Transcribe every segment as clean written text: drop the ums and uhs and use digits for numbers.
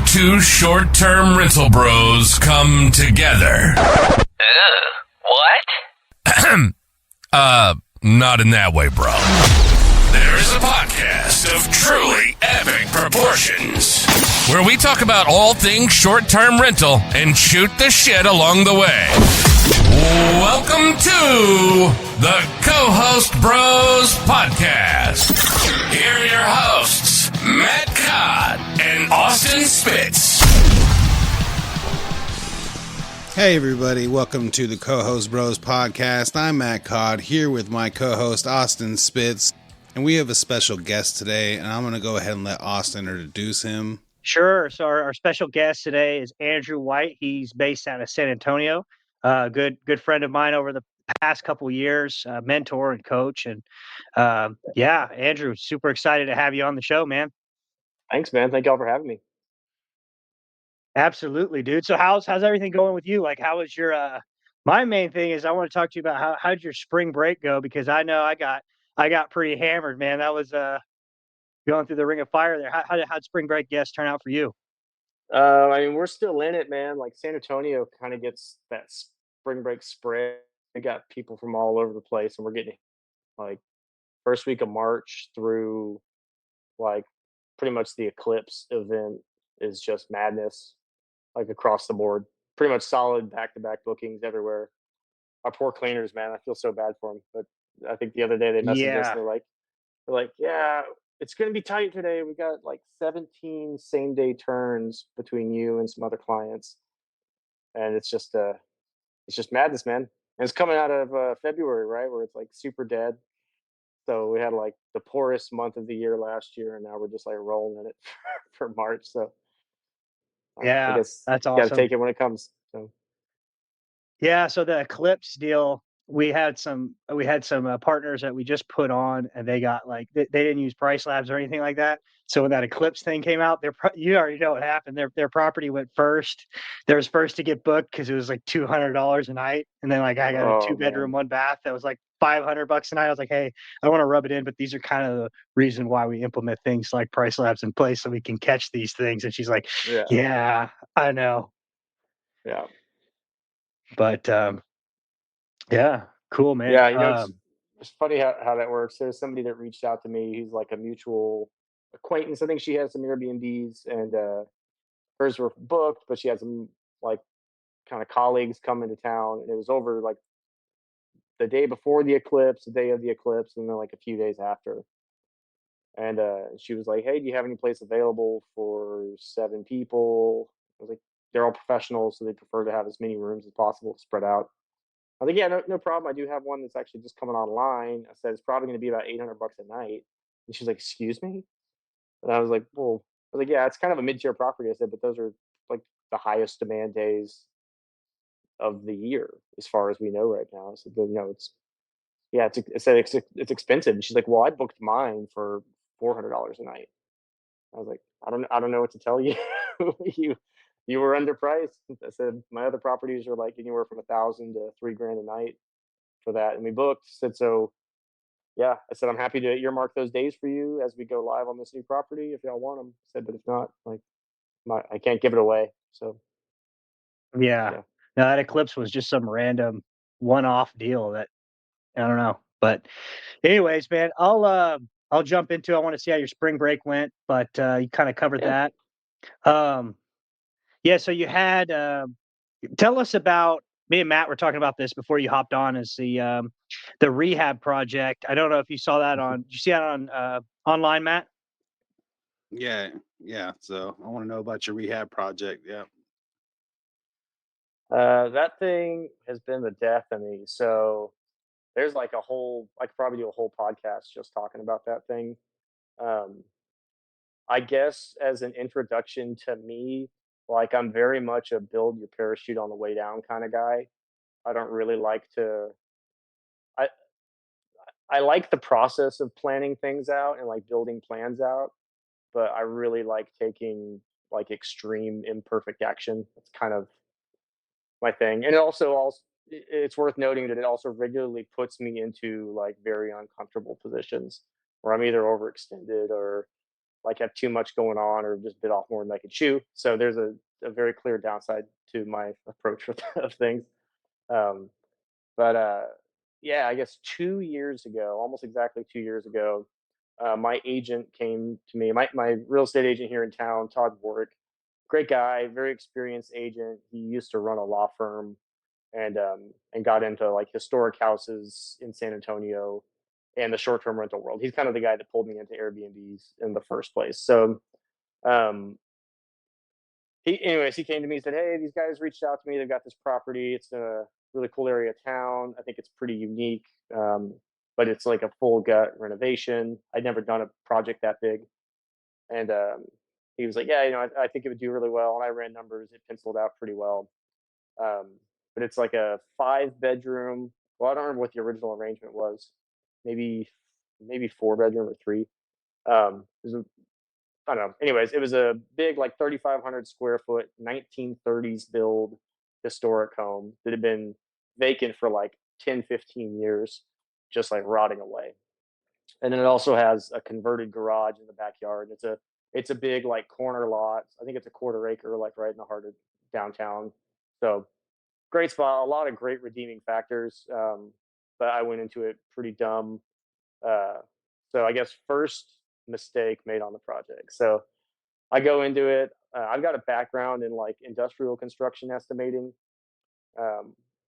two short-term rental bros come together. What? Not in that way, bro. There's a podcast of truly epic proportions where we talk about all things short-term rental and shoot the shit along the way. Welcome to the Co-Host Bros Podcast. Here are your hosts, Matt Codd and Austin Spitz. Hey everybody, welcome to the Co-Host Bros Podcast. I'm Matt Codd, here with my co-host Austin Spitz, and we have a special guest today, and I'm going to go ahead and let Austin introduce him. Sure. So our special guest today is Andrew White. He's based out of San Antonio. Good friend of mine over the past couple years, mentor and coach. And Andrew, super excited to have you on the show, man. Thanks, man. Thank y'all for having me. Absolutely, dude. So how's everything going with you? Like, how was your my main thing is I want to talk to you about how did your spring break go? Because I know I got pretty hammered, man. That was going through the ring of fire there. How'd spring break guests turn out for you? I mean, we're still in it, man. Like San Antonio kind of gets that spring break spread. We got people from all over the place, and we're getting like first week of March through like pretty much the eclipse event is just madness, like across the board. Pretty much solid back-to-back bookings everywhere. Our poor cleaners, man. I feel so bad for them. But I think the other day they messaged us. And they're like, yeah, it's going to be tight today. We got like 17 same-day turns between you and some other clients, and it's just madness, man. And it's coming out of February, right, where it's like super dead. So we had like the poorest month of the year last year, and now we're just like rolling in it for March. So I guess that's you awesome. got to take it when it comes. So. Yeah, so the Eclipse deal, we had some partners that we just put on, and they got like they didn't use Price Labs or anything like that. So when that Eclipse thing came out, you already know what happened. Their property went first. There was first to get booked because it was like $200 a night, and then like I got a 2-bedroom, 1 bath that was like $500 a night. I was like, hey, I want to rub it in, but these are kind of the reason why we implement things like Price Labs in place so we can catch these things. And she's like, yeah I know. Yeah. But yeah, cool, man. Yeah, it's funny how that works. There's somebody that reached out to me who's like a mutual acquaintance. I think she has some Airbnbs, and hers were booked, but she had some like kind of colleagues come into town, and it was over like the day before the eclipse, the day of the eclipse, and then like a few days after. And she was like, hey, do you have any place available for 7 people? I was like, they're all professionals, so they prefer to have as many rooms as possible spread out. I was like, yeah, no problem. I do have one that's actually just coming online. I said, it's probably going to be about $800 a night. And she's like, excuse me? And I was like, yeah, it's kind of a mid-tier property. I said, but those are like the highest demand days of the year, as far as we know right now. So, it's expensive. And she's like, well, I booked mine for $400 a night. I was like, I don't know what to tell you. You were underpriced. I said my other properties are like anywhere from $1,000 to $3,000 a night for that, and we booked. Said so. Yeah, I said I'm happy to earmark those days for you as we go live on this new property if y'all want them. I said, but if not, like, I can't give it away. So. Yeah. No, that Eclipse was just some random one-off deal that I don't know. But anyways, man, I'll jump into. I want to see how your spring break went, but you kind of covered that. So you had tell us about me and Matt were talking about this before you hopped on is the rehab project. I don't know if you saw that did you see that on online, Matt? Yeah. So I want to know about your rehab project. Yeah. That thing has been the death of me. So there's like I could probably do a whole podcast just talking about that thing. I guess as an introduction to me, like I'm very much a build your parachute on the way down kind of guy. I don't really like to. I like the process of planning things out and like building plans out, but I really like taking like extreme imperfect action. That's kind of my thing. And it's worth noting that it also regularly puts me into like very uncomfortable positions where I'm either overextended or like have too much going on or just bit off more than I could chew. So there's a very clear downside to my approach of things. Um, but yeah, I guess 2 years ago, almost exactly 2 years ago, my agent came to me. My real estate agent here in town, Todd Warwick, great guy, very experienced agent. He used to run a law firm and got into like historic houses in San Antonio and the short term rental world. He's kind of the guy that pulled me into Airbnbs in the first place. So um, he came to me and said, "Hey, these guys reached out to me. They've got this property. It's in a really cool area of town. I think it's pretty unique, but it's like a full gut renovation. I'd never done a project that big." And he was like, "Yeah, I think it would do really well." And I ran numbers. It penciled out pretty well. Um, but it's like a 5 bedroom. Well, I don't remember what the original arrangement was. Maybe maybe 4 bedroom or three. It was I don't know. Anyways, it was a big, like 3,500 square foot, 1930s build historic home that had been vacant for like 10, 15 years, just like rotting away. And then it also has a converted garage in the backyard. It's a big like corner lot. I think it's a quarter acre, like right in the heart of downtown. So great spot, a lot of great redeeming factors. But I went into it pretty dumb. Uh, so I guess first mistake made on the project. So I go into it. I've got a background in like industrial construction estimating. Um,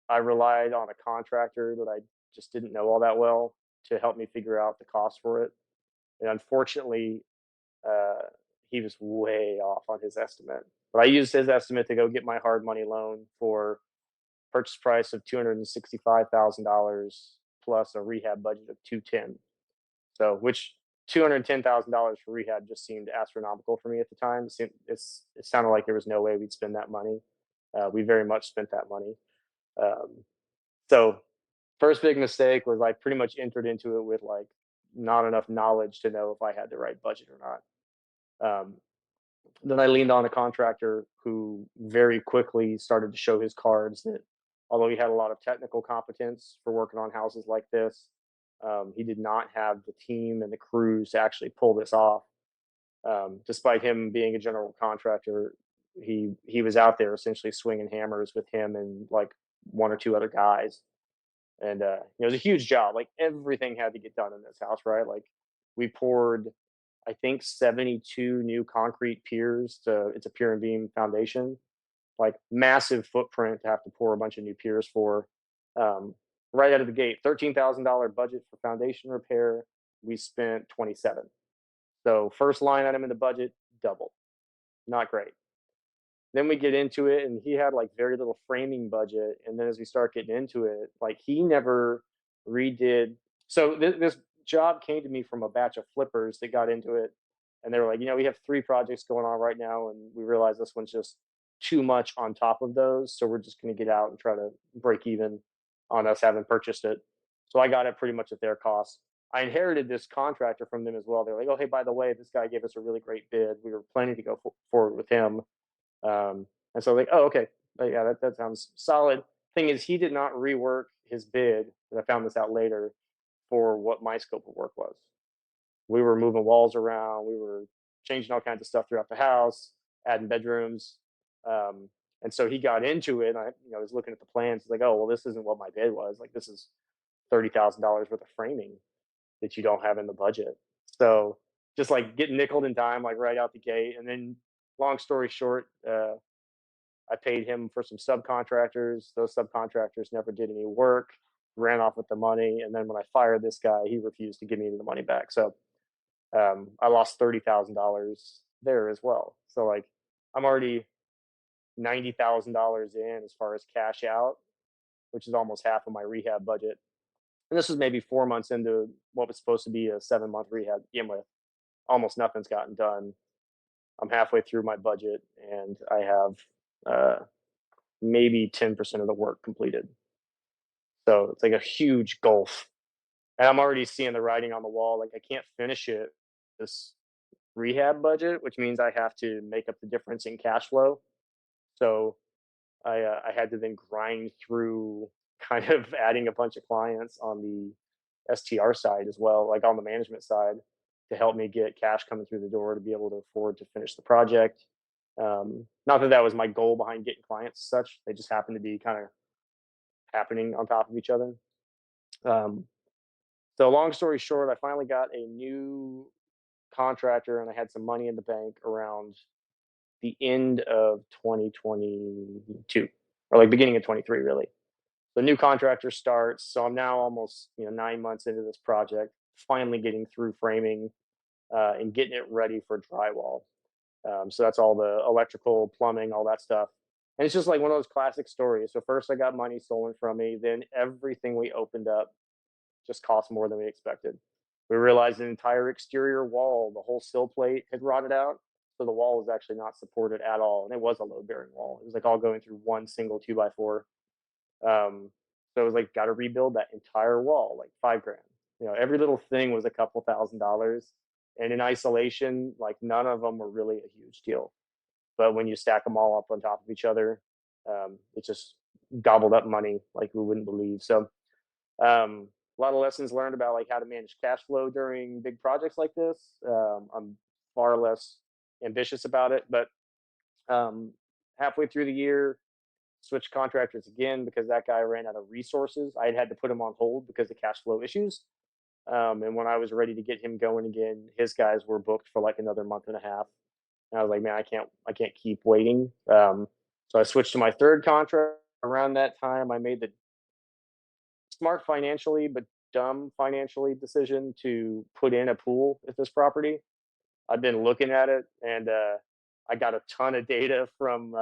I relied on a contractor that I just didn't know all that well to help me figure out the cost for it. And unfortunately, uh, he was way off on his estimate. But I used his estimate to go get my hard money loan for purchase price of $265,000 plus a rehab budget of 210. So, which $210,000 for rehab just seemed astronomical for me at the time. It sounded like there was no way we'd spend that money. We very much spent that money. Um, so, first big mistake was I pretty much entered into it with like not enough knowledge to know if I had the right budget or not. Then I leaned on a contractor who very quickly started to show his cards that although he had a lot of technical competence for working on houses like this, he did not have the team and the crews to actually pull this off. Despite him being a general contractor, he was out there essentially swinging hammers with him and like one or two other guys, and it was a huge job. Like everything had to get done in this house, right? Like we poured, I think 72 new concrete piers to it's a pier and beam foundation, like massive footprint to have to pour a bunch of new piers for. Um, right out of the gate, $13,000 budget for foundation repair. We spent 27. So first line item in the budget, double. Not great. Then we get into it, and he had like very little framing budget. And then as we start getting into it, like he never redid. So this job came to me from a batch of flippers that got into it, and they were like, we have 3 projects going on right now, and we realize this one's just too much on top of those, so we're just going to get out and try to break even on us having purchased it. So I got it pretty much at their cost. I inherited this contractor from them as well. They're like, oh, hey, by the way, this guy gave us a really great bid. We were planning to go forward with him. And so like, oh, okay, yeah, that sounds solid. Thing is, he did not rework his bid. And I found this out later for what my scope of work was. We were moving walls around. We were changing all kinds of stuff throughout the house, adding bedrooms. Um, and so he got into it. And I was looking at the plans. Like, oh, well, this isn't what my bid was. Like, this is $30,000 worth of framing that you don't have in the budget. So just like getting nickled in time, like right out the gate. And then, long story short, I paid him for some subcontractors. Those subcontractors never did any work, ran off with the money. And then when I fired this guy, he refused to give me the money back. So I lost $30,000 there as well. So like I'm already $90,000 in as far as cash out, which is almost half of my rehab budget. And this was maybe 4 months into what was supposed to be a 7-month rehab to begin with. Almost nothing's gotten done. I'm halfway through my budget, and I have maybe 10% of the work completed. So it's like a huge gulf. And I'm already seeing the writing on the wall. Like I can't finish it this rehab budget, which means I have to make up the difference in cash flow. So I had to then grind through kind of adding a bunch of clients on the STR side as well, like on the management side, to help me get cash coming through the door to be able to afford to finish the project. Not that that was my goal behind getting clients as such. They just happened to be kind of happening on top of each other. Um, so long story short, I finally got a new contractor and I had some money in the bank around the end of 2022 or like beginning of 23 really. The new contractor starts. So I'm now almost 9 months into this project, finally getting through framing and getting it ready for drywall. So that's all the electrical, plumbing, all that stuff. And it's just like one of those classic stories. So first I got money stolen from me. Then everything we opened up just cost more than we expected. We realized an entire exterior wall, the whole sill plate had rotted out. So the wall was actually not supported at all. And it was a load bearing wall. It was like all going through one single 2x4. So it was like, got to rebuild that entire wall, like $5,000. Every little thing was a couple $1,000s. And in isolation, like none of them were really a huge deal. But when you stack them all up on top of each other, it just gobbled up money like we wouldn't believe. So a lot of lessons learned about like how to manage cash flow during big projects like this. I'm far less ambitious about it, but halfway through the year, switched contractors again because that guy ran out of resources. I had to put him on hold because of cash flow issues. And when I was ready to get him going again, his guys were booked for like another month and a half. And I was like, man, I can't keep waiting. So I switched to my third contract. Around that time, I made the smart financially, but dumb financially decision to put in a pool at this property. I've been looking at it, and I got a ton of data from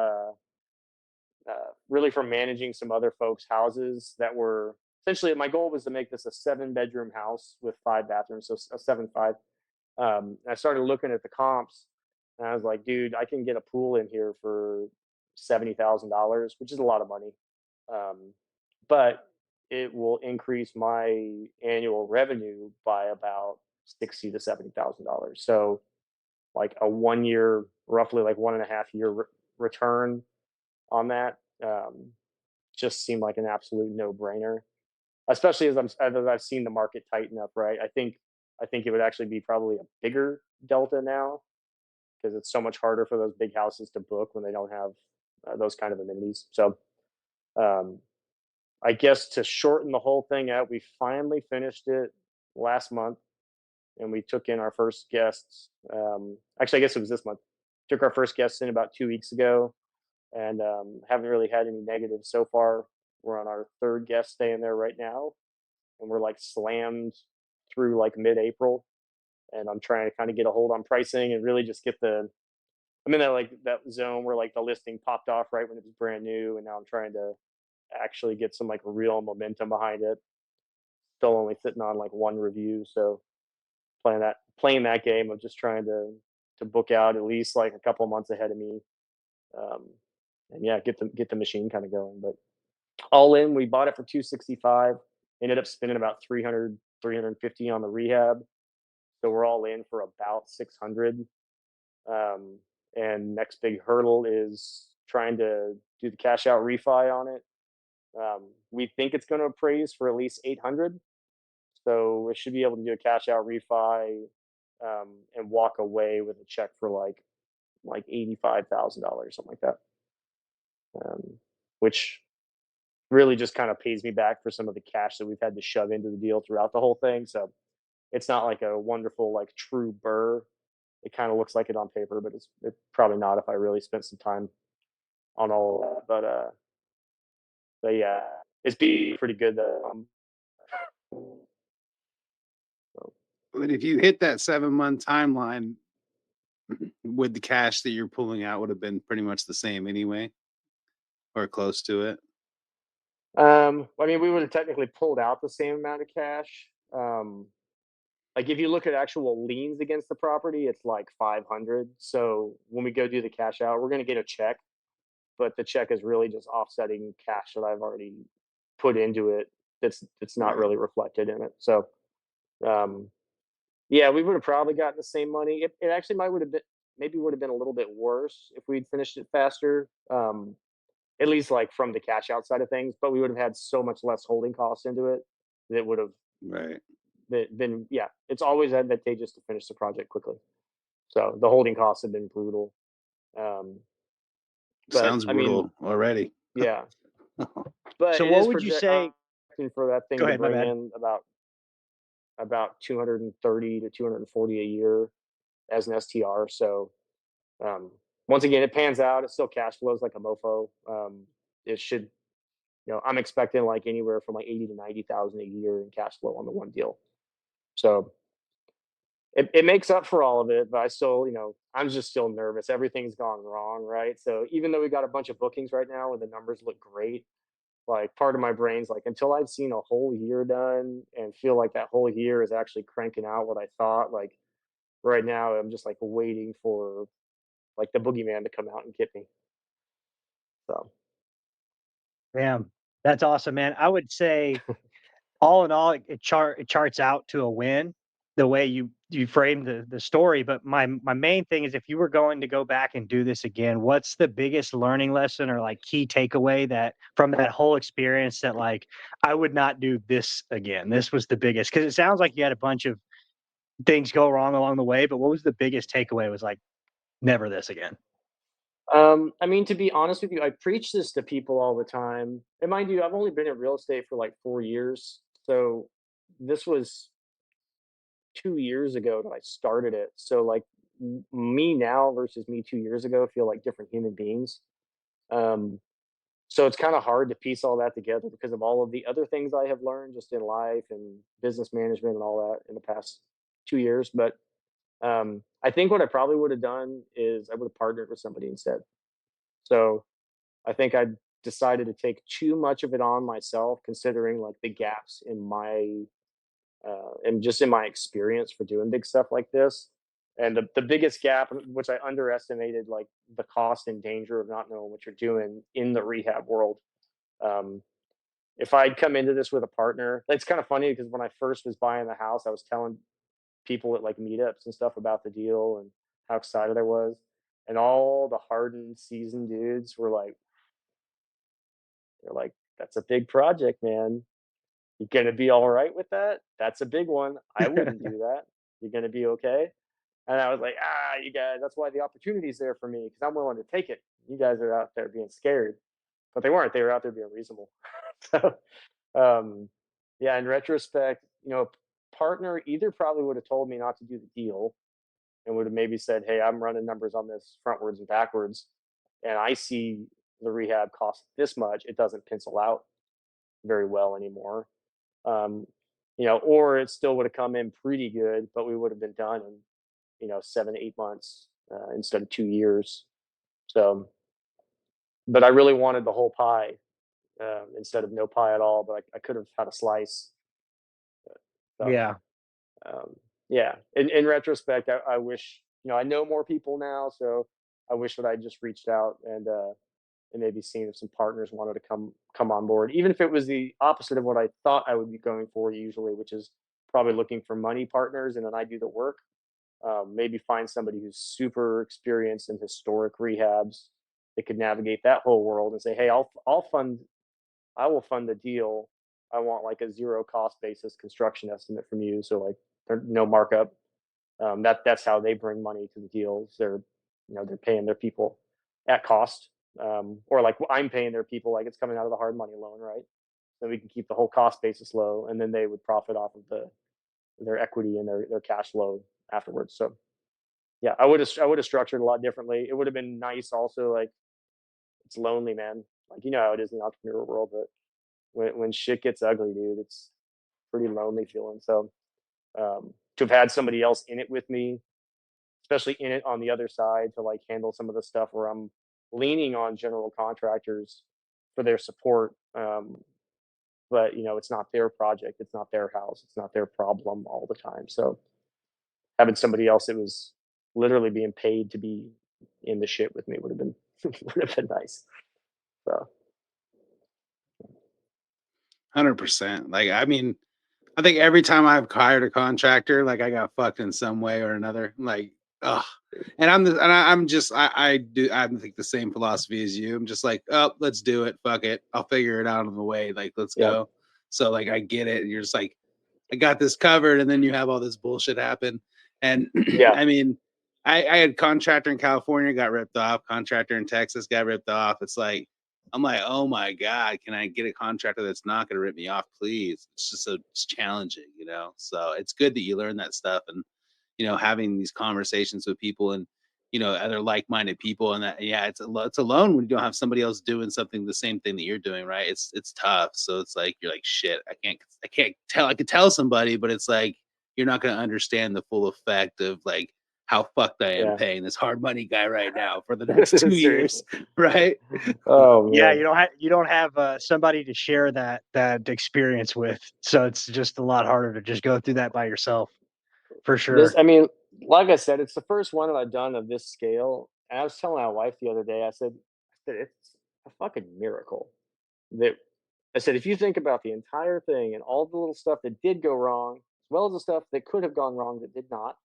really from managing some other folks' houses that were essentially, my goal was to make this a 7-bedroom house with 5 bathrooms, so a 7-5. I started looking at the comps, and I was like, dude, I can get a pool in here for $70,000, which is a lot of money, but it will increase my annual revenue by about $60,000 to $70,000. So, like a 1 year, roughly like 1.5 year return on that, just seemed like an absolute no-brainer. Especially as I've seen the market tighten up, right? I think it would actually be probably a bigger delta now because it's so much harder for those big houses to book when they don't have those kind of amenities. So, um, I guess to shorten the whole thing out, we finally finished it last month, and we took in our first guests. Actually, I guess it was this month. Took our first guests in about 2 weeks ago, and haven't really had any negatives so far. We're on our third guest staying there right now, and we're like slammed through like mid-April. And I'm trying to kind of get a hold on pricing and really just get I'm in that zone where like the listing popped off right when it was brand new, and now I'm trying to actually get some like real momentum behind it. Still only sitting on like one review, so playing that game of just trying to book out at least like a couple months ahead of me, um, and yeah, get the machine kind of going. But all in, we bought it for 265. Ended up spending about 350 on the rehab, so we're all in for about 600. And next big hurdle is trying to do the cash out refi on it. We think it's going to appraise for at least 800, so we should be able to do a cash out refi, and walk away with a check for like $85,000, something like that, which really just kind of pays me back for some of the cash that we've had to shove into the deal throughout the whole thing. So it's not like a wonderful like true burr. It kind of looks like it on paper, but it's probably not if I really spent some time on all of that. But yeah, it's been pretty good though. But if you hit that 7-month timeline, with the cash that you're pulling out would have been pretty much the same anyway, or close to it. I mean, we would have technically pulled out the same amount of cash. Like if you look at actual liens against the property, it's like 500. So when we go do the cash out, we're going to get a check, but the check is really just offsetting cash that I've already put into it. That's not really reflected in it. So, yeah, we would have probably gotten the same money. It actually might would have been maybe would have been a little bit worse if we'd finished it faster. At least like from the cash out side of things, but we would have had so much less holding costs into it that would have Right. then yeah, it's always advantageous to finish the project quickly. So the holding costs have been brutal. But Sounds I mean, brutal already. yeah, but So it what is would you say? projecting for that Go thing to ahead, my bring bad. in about 230 to 240 a year as an STR. So um, once again, it pans out. It still cash flows like a mofo. It should, I'm expecting like anywhere from like 80 to 90,000 a year in cash flow on the one deal. So it makes up for all of it, but I still, I'm just still nervous. Everything's gone wrong, right? So even though we got a bunch of bookings right now and the numbers look great, like part of my brain's like, until I've seen a whole year done and feel like that whole year is actually cranking out what I thought, like right now I'm just like waiting for like the boogeyman to come out and get me. So Damn, that's awesome, man. I would say all in all, it charts out to a win the way you framed the story. But my main thing is, if you were going to go back and do this again, what's the biggest learning lesson or like key takeaway that from that whole experience that like I would not do this again? This was the biggest, because it sounds like you had a bunch of things go wrong along the way. But what was the biggest takeaway? Was like never this again. I mean, to be honest with you, I preach this to people all the time. And mind you, I've only been in real estate for like 4 years. So this was 2 years ago that I started it. So like me now versus me 2 years ago feel like different human beings. Um, so it's kind of hard to piece all that together because of all of the other things I have learned just in life and business management and all that in the past 2 years. But I think what I probably would have done is I would have partnered with somebody instead. So I think I decided to take too much of it on myself, considering like the gaps in my and just in my experience for doing big stuff like this. And the biggest gap, which I underestimated, like the cost and danger of not knowing what you're doing in the rehab world. Um, if I'd come into this with a partner, it's kind of funny because when I first was buying the house, I was telling people at like meetups and stuff about the deal and how excited I was. And all the hardened, seasoned dudes were like, they're like, that's a big project, man. You're gonna be all right with that? That's a big one. I wouldn't do that. You're gonna be okay. And I was like, you guys, that's why the opportunity's there for me because I'm willing to take it. You guys are out there being scared, but they weren't. They were out there being reasonable. So, um, yeah, in retrospect, partner either probably would have told me not to do the deal and would have maybe said, hey, I'm running numbers on this frontwards and backwards, and I see the rehab cost this much. It doesn't pencil out very well anymore. Um, or it still would have come in pretty good, but we would have been done in 7 to 8 months instead of 2 years. So, but I really wanted the whole pie instead of no pie at all. But I could have had a slice. So, Yeah. um, yeah. In retrospect, I wish I know more people now, so I wish that I just reached out and maybe seen if some partners wanted to come on board, even if it was the opposite of what I thought I would be going for usually, which is probably looking for money partners, and then I do the work. Maybe find somebody who's super experienced in historic rehabs that could navigate that whole world and say, hey, I will fund the deal. I want like a zero cost basis construction estimate from you. So like no markup. That's how they bring money to the deals. They're paying their people at cost. Or like I'm paying their people like it's coming out of the hard money loan, right? So we can keep the whole cost basis low, and then they would profit off of their equity and their cash flow afterwards. So yeah, I would have structured a lot differently. It would have been nice also. Like it's lonely, man. Like how it is in the entrepreneurial world, but when shit gets ugly, dude, it's pretty lonely feeling. So to have had somebody else in it with me, especially in it on the other side to like handle some of the stuff where I'm leaning on general contractors for their support. But it's not their project, it's not their house, it's not their problem all the time. So having somebody else that was literally being paid to be in the shit with me would have been would have been nice. So 100%. Like, I mean, I think every time I've hired a contractor, like I got fucked in some way or another. Like, ugh. And I think the same philosophy as you. I'm just like, oh, let's do it. Fuck it. I'll figure it out on the way. Like, let's yeah, go. So like I get it. And you're just like, I got this covered, and then you have all this bullshit happen. And Yeah. I mean, I had contractor in California got ripped off, contractor in Texas got ripped off. It's like, I'm like, oh my God, can I get a contractor that's not going to rip me off, please? It's just it's challenging, you know? So it's good that you learn that stuff and, you know, having these conversations with people and, you know, other like-minded people. And that, yeah, it's alone when you don't have somebody else doing something, the same thing that you're doing. Right. It's tough. So it's like, you're like, shit, I can't tell, I could tell somebody, but it's like, you're not going to understand the full effect of like, how fucked I am Yeah. paying this hard money guy right now for the next 2 years, right? Oh Yeah, man. you don't have somebody to share that experience with, so it's just a lot harder to just go through that by yourself, for This, sure. I mean, like I said, it's the first one that I've done of this scale. And I was telling my wife the other day, I said it's a fucking miracle that I said, if you think about the entire thing and all the little stuff that did go wrong, as well as the stuff that could have gone wrong that did not,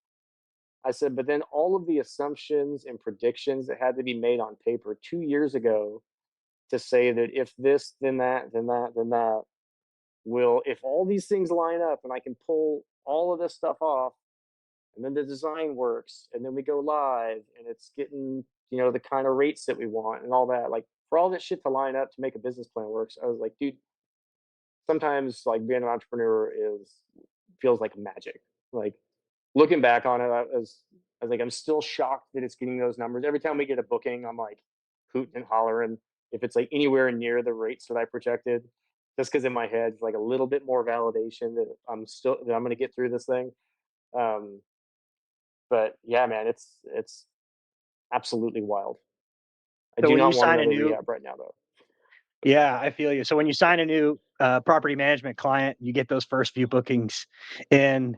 I said, but then all of the assumptions and predictions that had to be made on paper 2 years ago to say that if this, then that, then that, then that, will, if all these things line up and I can pull all of this stuff off, and then the design works, and then we go live, and it's getting, you know, the kind of rates that we want and all that. Like for all that shit to line up to make a business plan works, I was like, dude, sometimes like being an entrepreneur is feels like magic. Like looking back on it, I was like, I'm still shocked that it's getting those numbers. Every time we get a booking, I'm like hooting and hollering if it's like anywhere near the rates that I projected, just because in my head it's like a little bit more validation that I'm gonna get through this thing. Um, but yeah, man, it's absolutely wild. I So do when you not want sign a another new, rehab right now, though. yeah, I feel you. So when you sign a new property management client, you get those first few bookings, and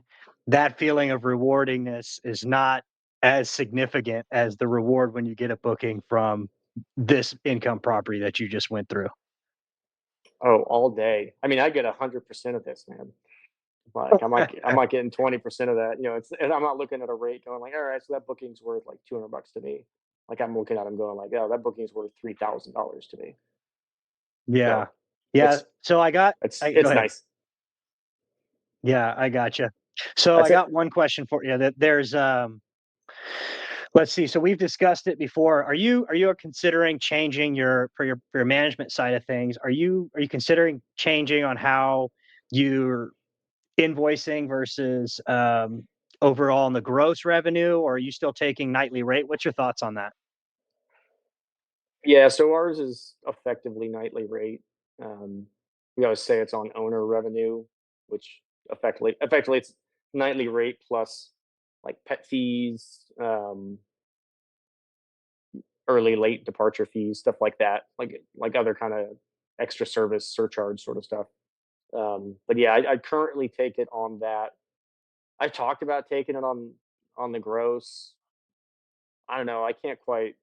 that feeling of rewardingness is not as significant as the reward when you get a booking from this income property that you just went through. Oh, all day. I mean, I get 100% of this, man. Like I'm not getting 20% of that. You know, it's and I'm not looking at a rate going like, all right, so that booking's worth like $200 to me. Like I'm looking at them going like, oh, that booking's worth $3,000 to me. Yeah. So Yeah. it's So go it's ahead. nice. Yeah, I gotcha. So I That's it. got one question for you that there's let's see. So we've discussed it before. Are you considering changing for your management side of things? Are you considering changing on how you're invoicing versus overall on the gross revenue, or are you still taking nightly rate? What's your thoughts on that? Yeah, so ours is effectively nightly rate. Um, we always say it's on owner revenue, which effectively it's nightly rate plus like pet fees, early late departure fees, stuff like that, like other kind of extra service surcharge sort of stuff. But yeah, I currently take it on that. I talked about taking it on the gross. I don't know. I can't quite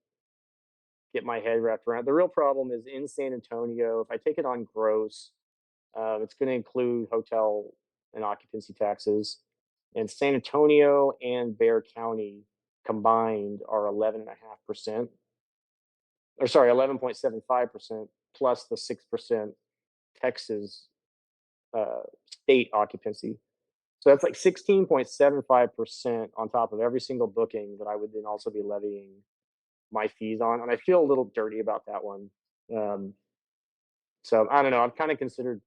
get my head wrapped around. The real problem is in San Antonio. If I take it on gross, it's going to include hotel and occupancy taxes. And San Antonio and Bexar County combined are 11.5%, or sorry, 11.75% plus the 6% Texas state occupancy. So that's like 16.75% on top of every single booking that I would then also be levying my fees on. And I feel a little dirty about that one. Um, so I don't know. I've kind of considered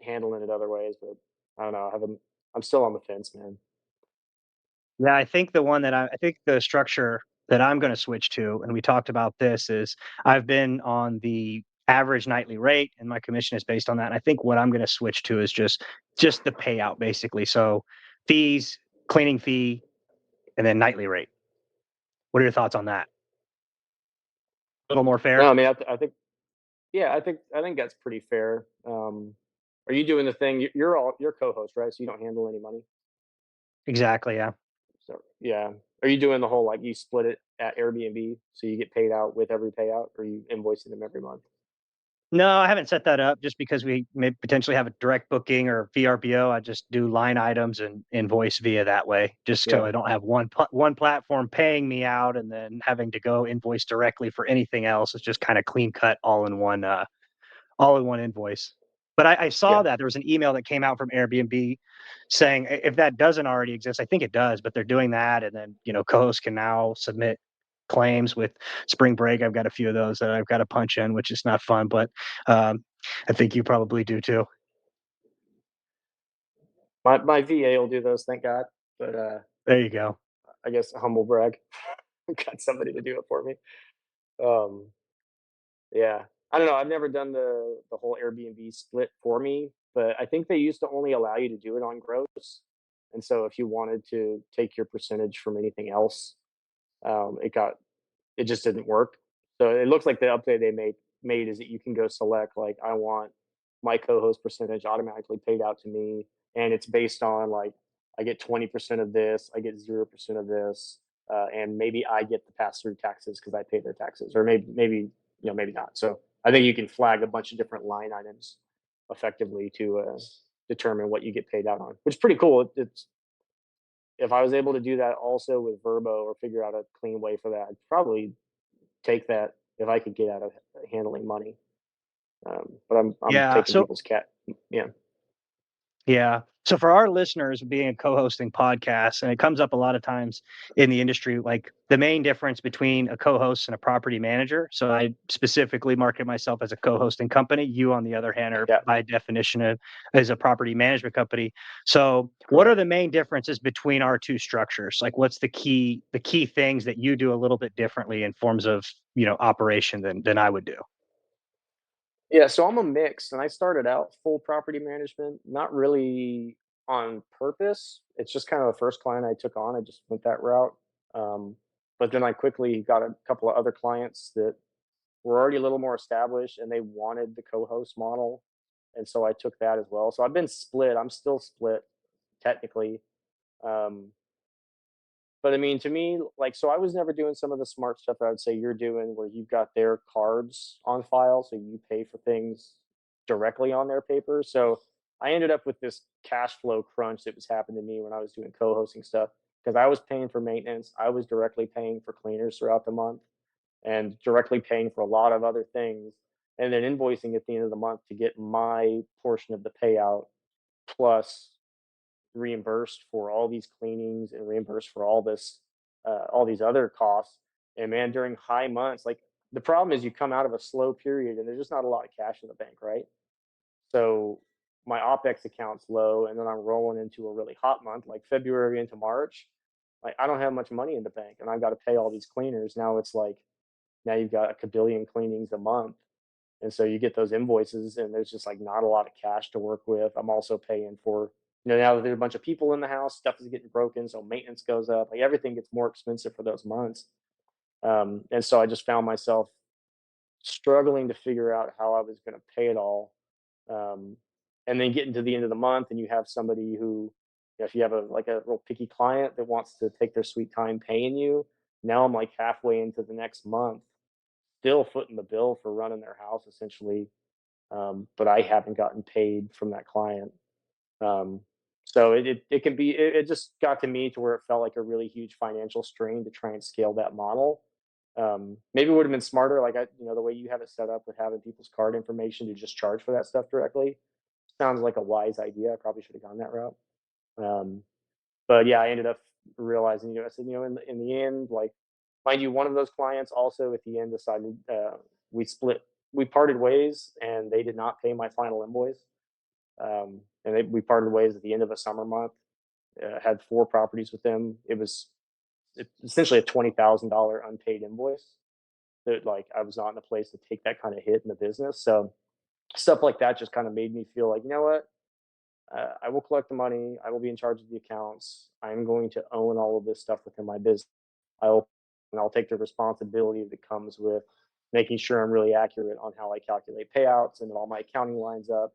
handling it other ways, but I don't know. I'm still on the fence, man. Yeah, I think I think the structure that I'm going to switch to, and we talked about this, is I've been on the average nightly rate, and my commission is based on that. And I think what I'm going to switch to is just the payout, basically. So fees, cleaning fee, and then nightly rate. What are your thoughts on that? A little more No, fair? I mean, I think, yeah, I think that's pretty fair. Are you doing the thing? You're co-host, right? So you don't handle any money. Exactly. Yeah. So yeah, are you doing the whole like you split it at Airbnb so you get paid out with every payout, or are you invoicing them every month? No, I haven't set that up just because we may potentially have a direct booking or VRBO. I just do line items and invoice via that way, just so Yeah. I don't have one platform paying me out and then having to go invoice directly for anything else. It's just kind of clean cut all in one invoice. But I saw Yeah. that there was an email that came out from Airbnb saying if that doesn't already exist, I think it does, but they're doing that, and then co-hosts can now submit claims with spring break. I've got a few of those that I've got to punch in, which is not fun, but I think you probably do too. My VA will do those, thank God. But There you go. I guess humble brag. Got somebody to do it for me. Um, yeah. I don't know. I've never done the whole Airbnb split for me, but I think they used to only allow you to do it on gross. And so if you wanted to take your percentage from anything else, it got it just didn't work. So it looks like the update they made is that you can go select like I want my co-host percentage automatically paid out to me, and it's based on like I get 20% of this, I get 0% of this, and maybe I get the pass through taxes because I pay their taxes, or maybe maybe not. So I think you can flag a bunch of different line items effectively to determine what you get paid out on, which is pretty cool. It's if I was able to do that also with Verbo or figure out a clean way for that, I'd probably take that if I could get out of handling money. But I'm Yeah. taking So people's cat. Yeah, Yeah. So for our listeners, being a co-hosting podcast, and it comes up a lot of times in the industry, like the main difference between a co-host and a property manager. So I specifically market myself as a co-hosting company. You, on the other hand, are yeah, by definition as a property management company. So what are correct. the main differences between our two structures? Like what's the key things that you do a little bit differently in forms of, operation than I would do? Yeah, so I'm a mix, and I started out full property management, not really on purpose. It's just kind of the first client I took on. I just went that route. Um, but then I quickly got a couple of other clients that were already a little more established, and they wanted the co-host model, and so I took that as well. So I've been split. I'm still split technically. Um, But I mean, to me, like, so I was never doing some of the smart stuff that I would say you're doing, where you've got their cards on file, so you pay for things directly on their paper. So I ended up with this cash flow crunch that was happening to me when I was doing co-hosting stuff because I was paying for maintenance, I was directly paying for cleaners throughout the month, and directly paying for a lot of other things, and then invoicing at the end of the month to get my portion of the payout plus reimbursed for all these cleanings and reimbursed for all these other costs. And man, during high months, like the problem is you come out of a slow period and there's just not a lot of cash in the bank, right? So my OPEX account's low, and then I'm rolling into a really hot month like February into March. Like I don't have much money in the bank, and I've got to pay all these cleaners. Now it's like now you've got a kabillion cleanings a month, and so you get those invoices, and there's just like not a lot of cash to work with. I'm also paying for, now that there's a bunch of people in the house, stuff is getting broken, so maintenance goes up. Like everything gets more expensive for those months. And so I just found myself struggling to figure out how I was going to pay it all. Um, and then getting to the end of the month, and you have somebody who, if you have a like a real picky client that wants to take their sweet time paying you, now I'm like halfway into the next month, still footing the bill for running their house essentially, but I haven't gotten paid from that client. Um, so it can be it just got to me to where it felt like a really huge financial strain to try and scale that model. Maybe it would have been smarter, like the way you have it set up with having people's card information to just charge for that stuff directly. Sounds like a wise idea. I probably should have gone that route. Um, but yeah, I ended up realizing, I said, in the end, like, mind you, one of those clients also at the end decided we split, we parted ways, and they did not pay my final invoice. We parted ways at the end of a summer month. Had four properties with them. It was essentially a $20,000 unpaid invoice. That like I was not in a place to take that kind of hit in the business. So stuff like that just kind of made me feel like, you know what, I will collect the money. I will be in charge of the accounts. I'm going to own all of this stuff within my business. I'll take the responsibility that comes with making sure I'm really accurate on how I calculate payouts and that all my accounting lines up.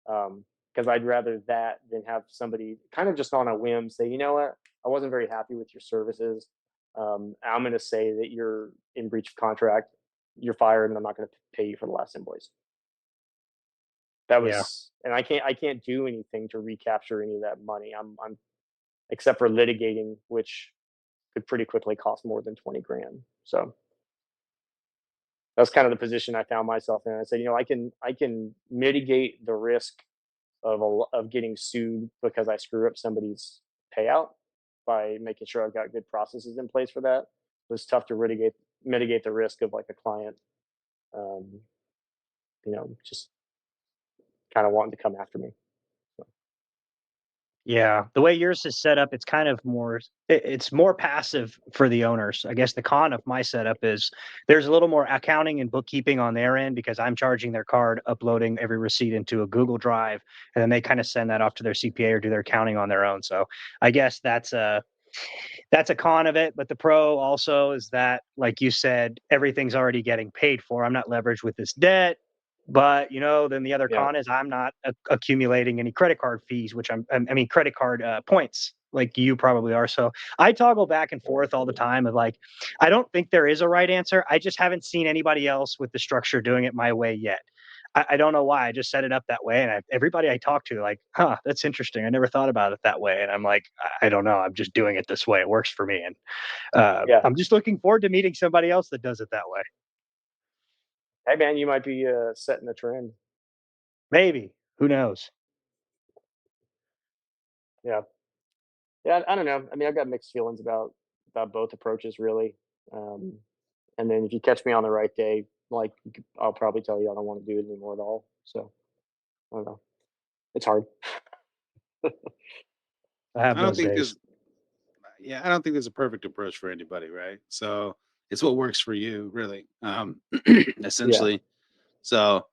Because I'd rather that than have somebody kind of just on a whim say, you know what, I wasn't very happy with your services. I'm going to say that you're in breach of contract. You're fired, and I'm not going to pay you for the last invoice. That Yeah. was, and I can't do anything to recapture any of that money. I'm except for litigating, which could pretty quickly cost more than 20 grand. So that's kind of the position I found myself in. I said, I can mitigate the risk of getting sued because I screw up somebody's payout by making sure I've got good processes in place for that. It was tough to mitigate the risk of like a client, um, just kind of wanting to come after me. So, Yeah, the way yours is set up, it's kind of it's more passive for the owners. I guess the con of my setup is there's a little more accounting and bookkeeping on their end because I'm charging their card, uploading every receipt into a Google Drive, and then they kind of send that off to their CPA or do their accounting on their own. So I guess that's a con of it. But the pro also is that, like you said, everything's already getting paid for. I'm not leveraged with this debt. But then the other yeah, con is I'm not accumulating any credit card fees, which I mean credit card points like you probably are. So I toggle back and forth all the time. Of like, I don't think there is a right answer. I just haven't seen anybody else with the structure doing it my way yet. I don't know why. I just set it up that way, and everybody I talk to, like, huh, that's interesting. I never thought about it that way. And I'm like, I don't know. I'm just doing it this way. It works for me, and yeah. I'm just looking forward to meeting somebody else that does it that way. Hey man, you might be setting a trend. Maybe. Who knows? Yeah, yeah. I don't know. I mean, I've got mixed feelings about both approaches, really. Um, and then if you catch me on the right day, like I'll probably tell you I don't want to do it anymore at all. So I don't know. It's hard. I have I don't those think days. there's, yeah, I don't think there's a perfect approach for anybody, right? So it's what works for you, really, Yeah, essentially. So,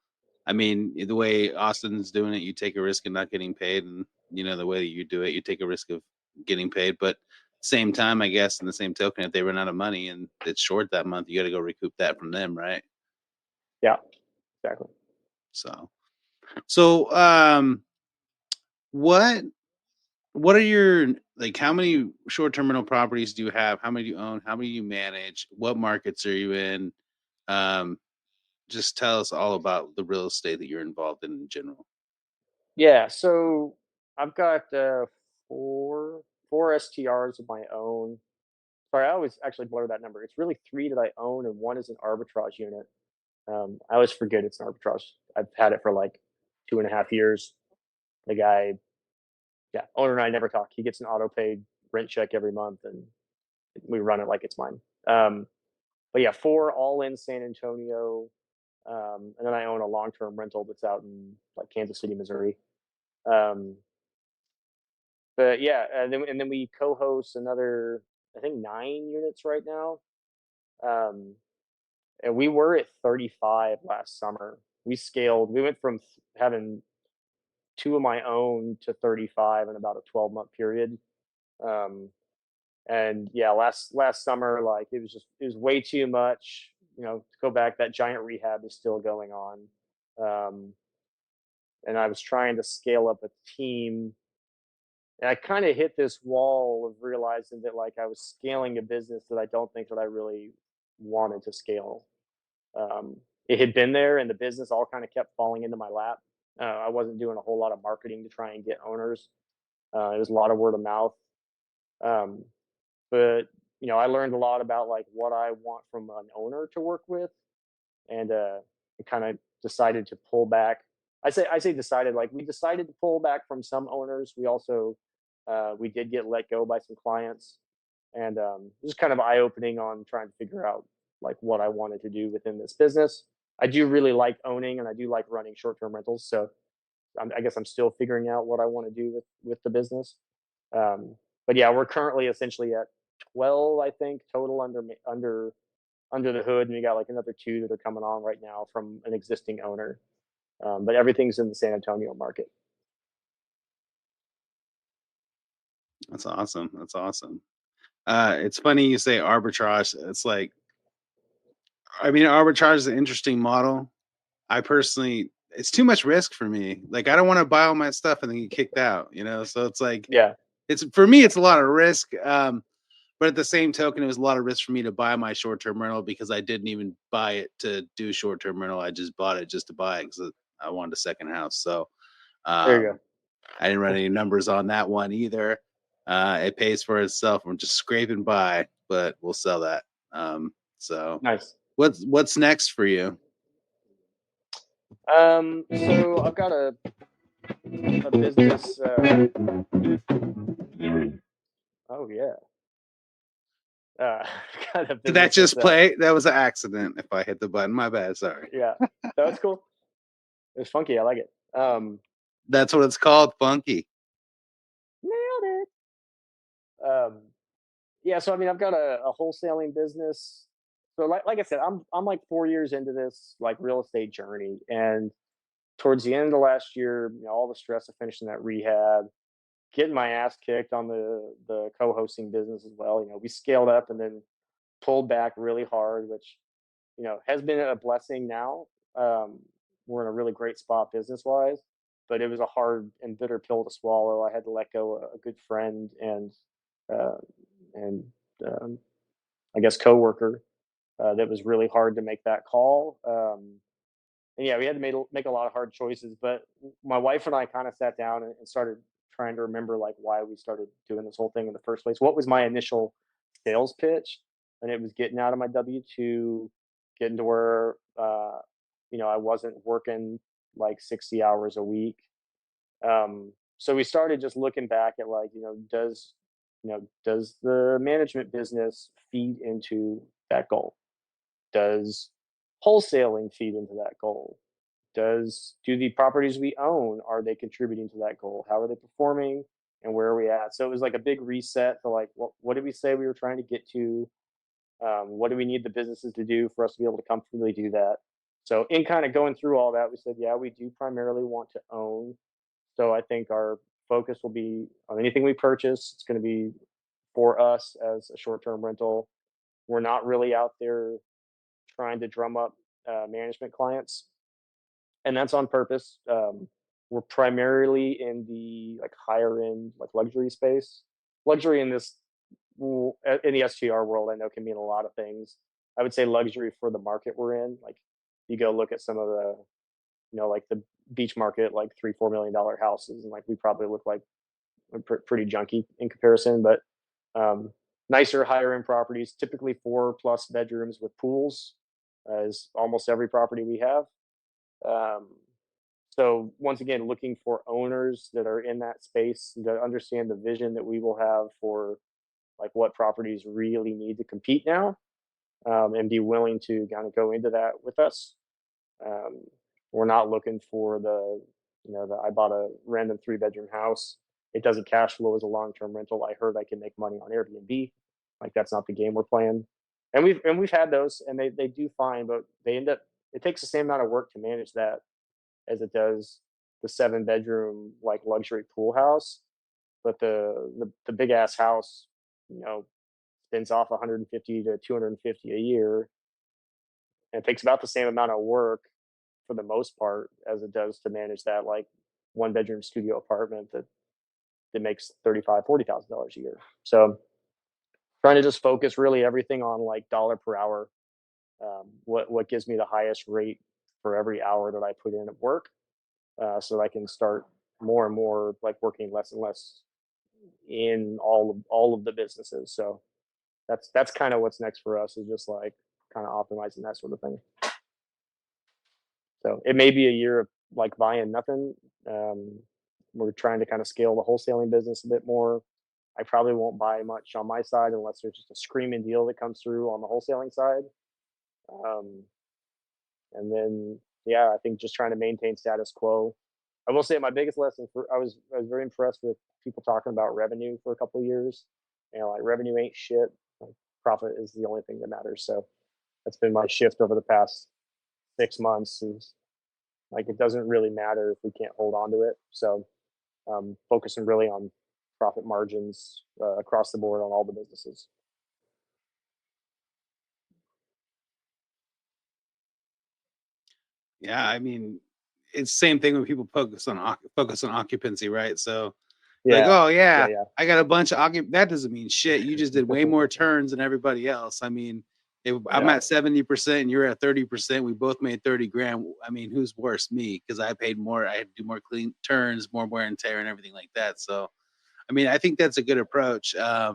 I mean, the way Austin's doing it, you take a risk of not getting paid, and the way that you do it, you take a risk of getting paid. But same time, I guess, in the same token, if they run out of money and it's short that month, you got to go recoup that from them, right? yeah, exactly. So, what what are your, like, how many short-term rental properties do you have? How many do you own? How many do you manage? What markets are you in? Um, just tell us all about the real estate that you're involved in general. Yeah, so I've got four STRs of my own. Sorry, I always actually blur that number. It's really three that I own, and one is an arbitrage unit. I always forget it's an arbitrage. I've had it for like 2.5 years. The guy, yeah, owner and I never talk. He gets an auto paid rent check every month, and we run it like it's mine. But yeah, four all in San Antonio, and then I own a long term rental that's out in like Kansas City, Missouri. Um, but yeah, and then we co-host another, I think 9 units right now. Um, and we were at 35 last summer. We scaled. We went from having two of my own to 35 in about a 12-month period. Um, and yeah, last summer, like it was way too much. To go back, that giant rehab is still going on. Um, and I was trying to scale up a team, and I kind of hit this wall of realizing that like I was scaling a business that I don't think that I really wanted to scale. It had been there, and the business all kind of kept falling into my lap. I wasn't doing a whole lot of marketing to try and get owners. It was a lot of word of mouth. Um, but I learned a lot about like what I want from an owner to work with, and kind of decided to pull back. I say decided, like we decided to pull back from some owners. We also we did get let go by some clients, and it was kind of eye opening on trying to figure out like what I wanted to do within this business. I do really like owning, and I do like running short term rentals. So I guess I'm still figuring out what I want to do with the business. Um, but yeah, we're currently essentially at 12, I think, total under the hood, and we got like another two that are coming on right now from an existing owner. But everything's in the San Antonio market. That's awesome. That's awesome. It's funny you say arbitrage. It's like, I mean, arbitrage is an interesting model. I personally, it's too much risk for me. Like, I don't want to buy all my stuff and then get kicked out. So it's like, Yeah, it's for me, it's a lot of risk. But at the same token, it was a lot of risk for me to buy my short term rental because I didn't even buy it to do short term rental. I just bought it just to buy it because I wanted a second house. So there you um, I didn't run any numbers on that one either. It pays for itself. I'm just scraping by, but we'll sell that. go. Nice. What's next for you? So I've got a business. Oh yeah. Got a Did that business just that's play? That was an accident. If I hit the button, my bad. Sorry. yeah. That's cool. It's funky. I like it. That's what it's called, funky. Nailed it. Yeah. So I mean, I've got a wholesaling business. So like I said, I'm like 4 years into this like real estate journey, and towards the end of last year, all the stress of finishing that rehab, getting my ass kicked on the co-hosting business as well. We scaled up and then pulled back really hard, which has been a blessing now. Um, we're in a really great spot business wise, but it was a hard and bitter pill to swallow. I had to let go a good friend uh, and um, I guess coworker. That was really hard to make that call. And yeah, we had to make a lot of hard choices. But my wife and I kind of sat down and started trying to remember like why we started doing this whole thing in the first place. What was my initial sales pitch? And it was getting out of my W-2, getting to where I wasn't working like 60 hours a week. So we started just looking back at like does the management business feed into that goal? Does wholesaling feed into that goal? Do the properties we own, are they contributing to that goal? How are they performing, and where are we at? So it was like a big reset to like what did we say we were trying to get to? What do we need the businesses to do for us to be able to comfortably do that? So in kind of going through all that, we said, yeah, we do primarily want to own. So I think our focus will be on anything we purchase. It's going to be for us as a short-term rental. We're not really out there trying to drum up management clients, and that's on purpose. We're primarily in the like higher end, like luxury space. Luxury in this in the STR world, I know can mean a lot of things. I would say luxury for the market we're in. Like you go look at some of the, like the beach market, like $3-4 million houses, and like we probably look like pretty junky in comparison. But nicer, higher end properties, typically 4+ bedrooms with pools, is almost every property we have. Um, so once again, looking for owners that are in that space that understand the vision that we will have for like what properties really need to compete now, and be willing to kind of go into that with us. Um, we're not looking for I bought a random 3-bedroom house. It doesn't cash flow as a long-term rental. I heard I can make money on Airbnb. Like that's not the game we're playing. And we've had those, and they do fine, but they end up, it takes the same amount of work to manage that as it does the 7-bedroom like luxury pool house. But the big ass house, you know, spins off 150 to 250 a year, and it takes about the same amount of work for the most part as it does to manage that like 1-bedroom studio apartment that makes $35,000-$40,000 a year. So trying to just focus really everything on like dollar per hour. What gives me the highest rate for every hour that I put in at work, so that I can start more and more like working less and less in all of the businesses. So that's kind of what's next for us, is just like kind of optimizing that sort of thing. So it may be a year of like buying nothing. Um, we're trying to kind of scale the wholesaling business a bit more. I probably won't buy much on my side unless there's just a screaming deal that comes through on the wholesaling side. Um, and then, yeah, I think just trying to maintain status quo. I will say my biggest lesson I was very impressed with people talking about revenue for a couple of years. Like revenue ain't shit. Like, profit is the only thing that matters. So that's been my shift over the past 6 months. Is like it doesn't really matter if we can't hold on to it. So focusing really on profit margins across the board on all the businesses. Yeah, I mean, it's the same thing when people focus on occupancy, right? So like, Yeah, oh yeah, yeah. I got a bunch of that doesn't mean shit. You just did way more turns than everybody else. I mean, if I'm Yeah. at 70% and you're at 30%, we both made 30 grand. I mean, who's worse, me? Because I paid more. I had to do more clean turns, more wear and tear, and everything like that. So, I mean, I think that's a good approach. I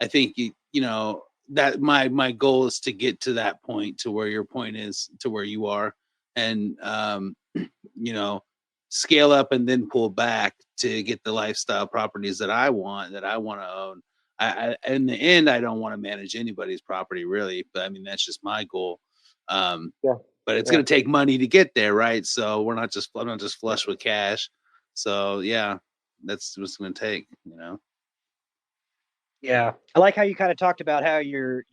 think you know that my goal is to get to that point, to where your point is, to where you are, and you know, scale up and then pull back to get the lifestyle properties that I want to own. In the end, I don't want to manage anybody's property really, but I mean that's just my goal. Um, Yeah. but it's Yeah. going to take money to get there, right? So I'm not just flush with cash. So yeah, that's what it's going to take, you know. Yeah. I like how you kind of talked about how your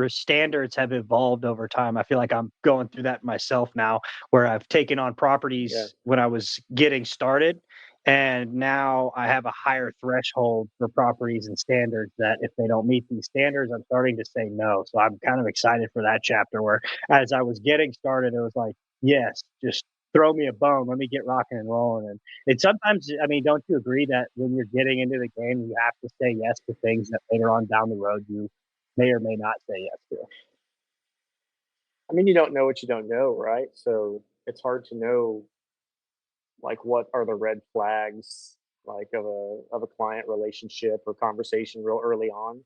standards have evolved over time. I feel like I'm going through that myself now, where I've taken on Yeah. properties when I was getting started, and now I have a higher threshold for properties and standards that if they don't meet these standards, I'm starting to say no. So I'm kind of excited for that chapter where as I was getting started, it was like, yes, just throw me a bone, let me get rocking and rolling. And sometimes, I mean, don't you agree that when you're getting into the game, you have to say yes to things that later on down the road you may or may not say yes to? I mean, you don't know what you don't know, right? So it's hard to know like what are the red flags like of a client relationship or conversation real early on.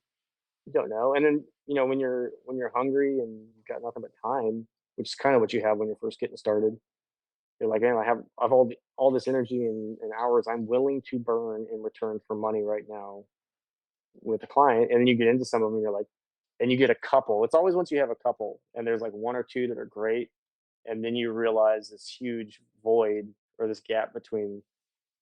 You don't know. And then, when you're hungry and you've got nothing but time, which is kind of what you have when you're first getting started. You're like, man, I've all this energy and hours I'm willing to burn in return for money right now with a client. And then you get into some of them, you're like, and you get a couple. It's always once you have a couple and there's like one or two that are great, and then you realize this huge void or this gap between.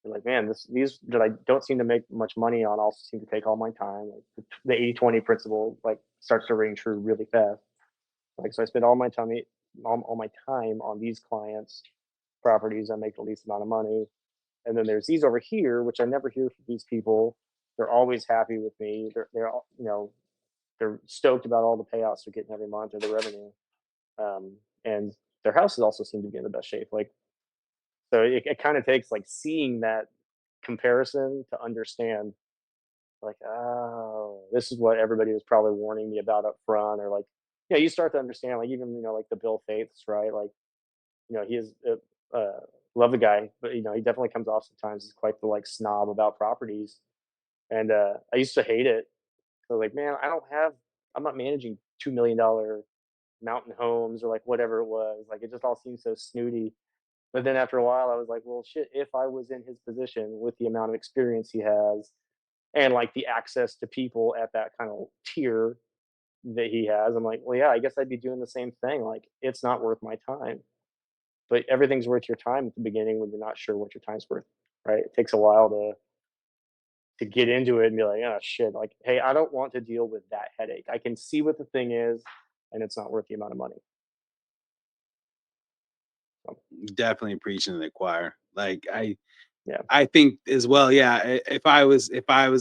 You're like, man, these that I don't seem to make much money on also seem to take all my time. Like the 80/20 principle like starts to ring true really fast. Like so I spend all my time on these clients' properties. I make the least amount of money. And then there's these over here, which I never hear from these people. They're always happy with me. They're all, they're stoked about all the payouts they're getting every month or the revenue. And their houses also seem to be in the best shape. Like so it kind of takes like seeing that comparison to understand like, oh, this is what everybody was probably warning me about up front, or like, you start to understand, like even like the Bill Faiths, right? Like, he is love the guy, but he definitely comes off sometimes as quite the like snob about properties, and I used to hate it. So like, man, I'm not managing $2 million mountain homes or like whatever it was. Like it just all seems so snooty. But then after a while, I was like, well, shit, if I was in his position with the amount of experience he has and like the access to people at that kind of tier that he has, I'm like, well, yeah, I guess I'd be doing the same thing. Like, it's not worth my time. But everything's worth your time at the beginning when you're not sure what your time's worth, right? It takes a while to get into it and be like, oh shit, like, hey, I don't want to deal with that headache. I can see what the thing is, and it's not worth the amount of money. So, Definitely preaching to the choir. Like yeah, I think as well, yeah. If I was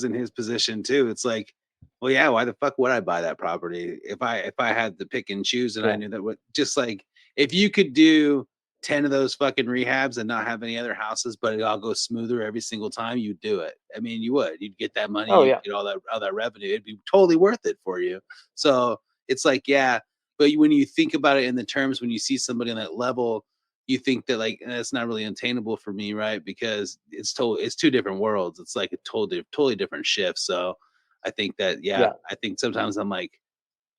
in his position too, it's like, well, yeah, why the fuck would I buy that property if I had to pick and choose and I yeah. knew that what just like if you could do 10 of those fucking rehabs and not have any other houses, but it all goes smoother every single time, you'd do it. I mean, you would. You'd get that money, Oh you'd yeah, get all that revenue. It'd be totally worth it for you. So it's like, yeah, but when you think about it in the terms when you see somebody on that level, you think that like that's not really attainable for me, right? Because it's two different worlds. It's like a totally different shift. So I think that yeah, yeah, I think sometimes I'm like,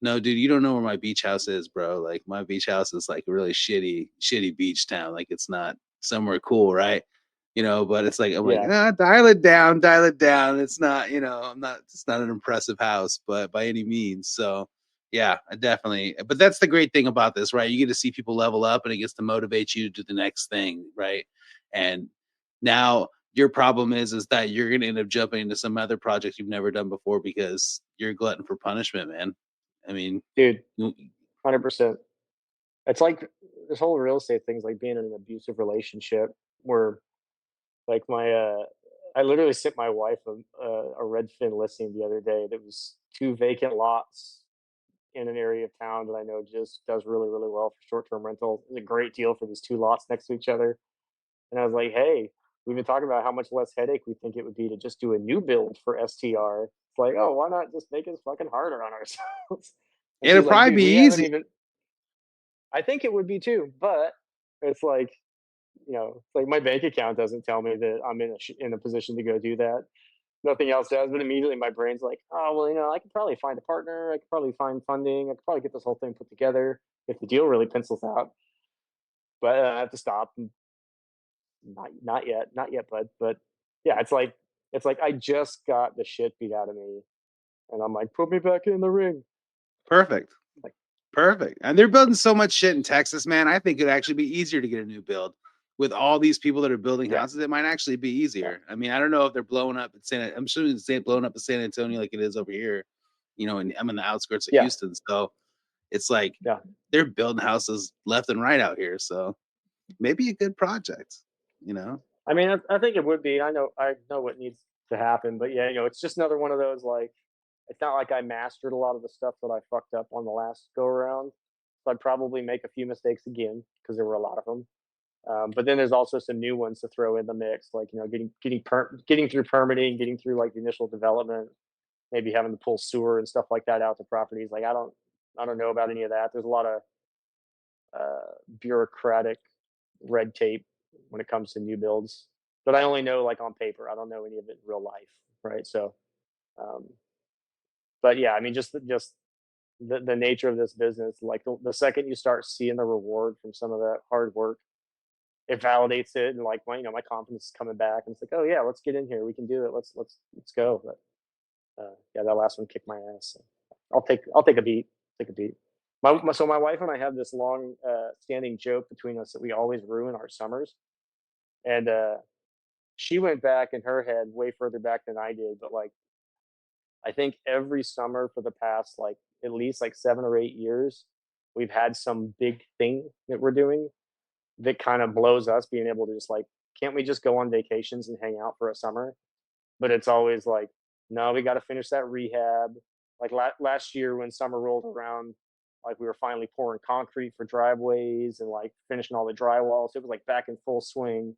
no, dude, you don't know where my beach house is, bro. Like my beach house is like a really shitty beach town. Like it's not somewhere cool, right? But it's like I'm like, yeah. dial it down, dial it down. It's not, it's not an impressive house, but by any means. So yeah, I definitely. But that's the great thing about this, right? You get to see people level up, and it gets to motivate you to do the next thing, right? And now your problem is that you're going to end up jumping into some other project you've never done before because you're a glutton for punishment, man. I mean, Dude, you- 100%. It's like this whole real estate thing's like being in an abusive relationship where like I literally sent my wife a Redfin listing the other day that was two vacant lots in an area of town that I know just does really, really well for short-term rental. It's a great deal for these two lots next to each other. And I was like, hey, we've been talking about how much less headache we think it would be to just do a new build for STR. It's like, oh, why not just make it fucking harder on ourselves? And it'll she's like, probably dude, be we haven't easy. even. I think it would be too, but it's like, like my bank account doesn't tell me that I'm in a position to go do that. nothing else does. But immediately my brain's like, oh well, I could probably find a partner. I could probably find funding. I could probably get this whole thing put together if the deal really pencils out. But I have to stop. And not yet, bud. But yeah, it's like I just got the shit beat out of me, and I'm like, put me back in the ring. Perfect. Like, Perfect. And they're building so much shit in Texas, man. I think it'd actually be easier to get a new build. With all these people that are building yeah, houses, it might actually be yeah, easier. I mean, I don't know if they're blowing up I'm sure it's blowing up in San Antonio like it is over here, and I'm in the outskirts of yeah, Houston. So it's like yeah. they're building houses left and right out here. So maybe a good project, you know? I mean, I think it would be. I know what needs to happen, but yeah, it's just another one of those like. It's not like I mastered a lot of the stuff that I fucked up on the last go around. So I'd probably make a few mistakes again because there were a lot of them. But then there's also some new ones to throw in the mix, like getting through permitting, getting through like the initial development, maybe having to pull sewer and stuff like that out to properties. Like I don't know about any of that. There's a lot of bureaucratic red tape when it comes to new builds, but I only know like on paper. I don't know any of it in real life, right? So, um, but yeah, I mean, just the nature of this business, like the second you start seeing the reward from some of that hard work, it validates it, and like my confidence is coming back, and it's like, oh yeah, let's get in here, we can do it, let's go. But yeah, that last one kicked my ass. So I'll take a beat, take a beat. So my wife and I have this long standing joke between us that we always ruin our summers, and she went back in her head way further back than I did, but like I think every summer for the past like at least like 7 or 8 years, we've had some big thing that we're doing that kind of blows us being able to just like, can't we just go on vacations and hang out for a summer? But it's always like, no, we got to finish that rehab. Like last year when summer rolled around, like we were finally pouring concrete for driveways and like finishing all the drywall. So it was like back in full swing.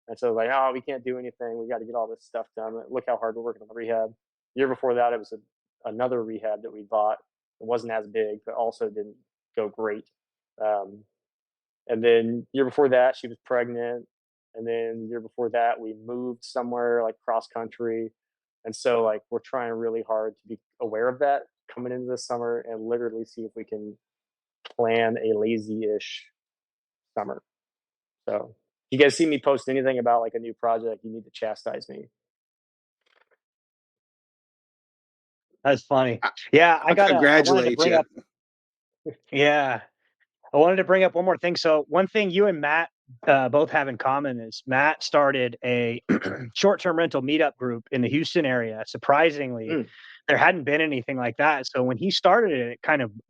And so like, oh, we can't do anything. We got to get all this stuff done. Look how hard we're working on the rehab. The year before that, it was another rehab that we bought. It wasn't as big, but also didn't go great. Um, and then year before that, she was pregnant. And then the year before that, we moved somewhere like cross country. And so like we're trying really hard to be aware of that coming into the summer and literally see if we can plan a lazy-ish summer. So if you guys see me post anything about like a new project, you need to chastise me. That's funny. I, Yeah, I wanted to congratulate bring you. up. Yeah, I wanted to bring up one more thing. So one thing you and Matt both have in common is Matt started a short-term rental meetup group in the Houston area. Surprisingly, Mm, there hadn't been anything like that. So when he started it,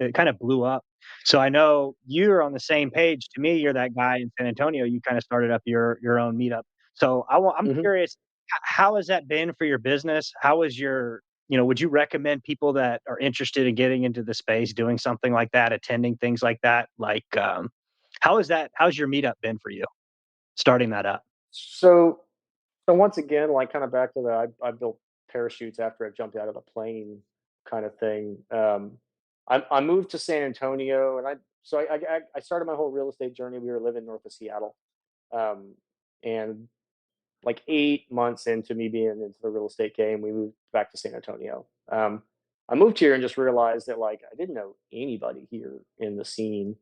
it kind of blew up. So I know you're on the same page. To me, you're that guy in San Antonio. You kind of started up your own meetup. So I'm mhm. curious, how has that been for your business? How is your would you recommend people that are interested in getting into the space doing something like that, attending things like that? Like, how's your meetup been for you, starting that up? So so once again, like kind of back to the I built parachutes after I jumped out of a plane kind of thing. I moved to San Antonio, and I started my whole real estate journey. We were living north of Seattle, um, and like 8 months into me being into the real estate game, we moved back to San Antonio. I moved here and just realized that like I didn't know anybody here in the scene,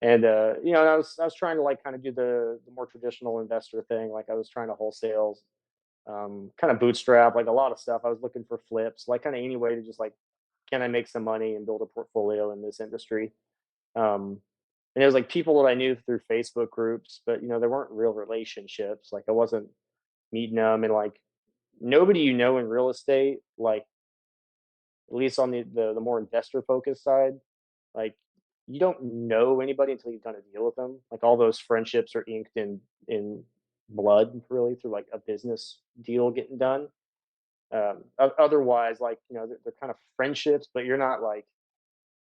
and and I was trying to like kind of do the more traditional investor thing. Like I was trying to wholesale, kind of bootstrap, like a lot of stuff. I was looking for flips, like kind of any way to just like, can I make some money and build a portfolio in this industry? Um, and it was like people that I knew through Facebook groups, but there weren't real relationships. Like I wasn't meeting them, and like nobody in real estate, like at least on the more investor focused side, like you don't know anybody until you've done a deal with them. Like all those friendships are inked in blood, really, through like a business deal getting done. Otherwise, like they're kind of friendships, but you're not like,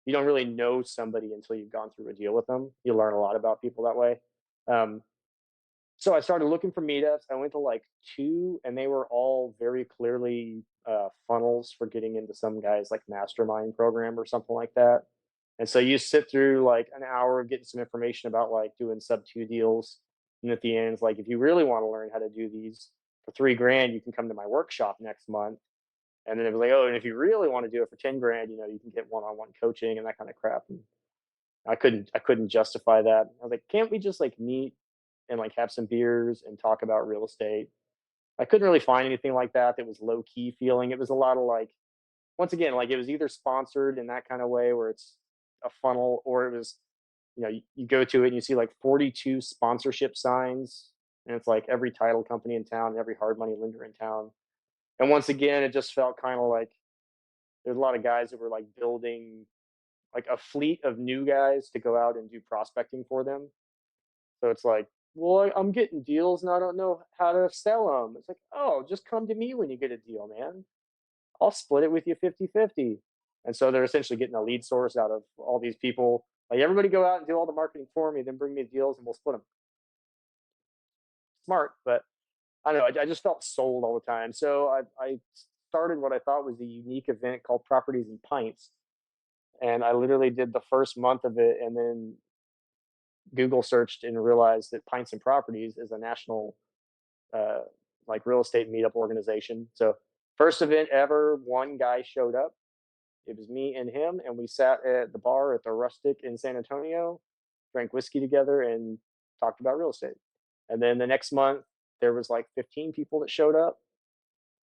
you don't really know somebody until you've gone through a deal with them. You learn a lot about people that way. Um, so I started looking for meetups. I went to like two, and they were all very clearly funnels for getting into some guy's like mastermind program or something like that. And so you sit through like an hour of getting some information about like doing sub two deals. And at the end, it's like, if you really want to learn how to do these, for $3,000, you can come to my workshop next month. And then it was like, oh, and if you really want to do it for $10,000, you can get one-on-one coaching and that kind of crap. And I couldn't justify that. I was like, can't we just like meet and like have some beers and talk about real estate? I couldn't really find anything like that that was low key feeling. It was a lot of like, once again, like it was either sponsored in that kind of way where it's a funnel, or it was, you go to it and you see like 42 sponsorship signs, and it's like every title company in town, every hard money lender in town. And once again, it just felt kind of like there's a lot of guys that were like building like a fleet of new guys to go out and do prospecting for them. So it's like, well, I'm getting deals and I don't know how to sell them. It's like, oh, just come to me when you get a deal, man. I'll split it with you 50-50. And so they're essentially getting a lead source out of all these people. Like, everybody go out and do all the marketing for me, then bring me deals and we'll split them. Smart, but I don't know. I just felt sold all the time. So I started what I thought was a unique event called Properties and Pints. And I literally did the first month of it, and then Google searched and realized that Pints and Properties is a national uh, like real estate meetup organization. So first event ever, one guy showed up. It was me and him, and we sat at the bar at the Rustic in San Antonio, drank whiskey together, and talked about real estate. And then the next month, there was like 15 people that showed up.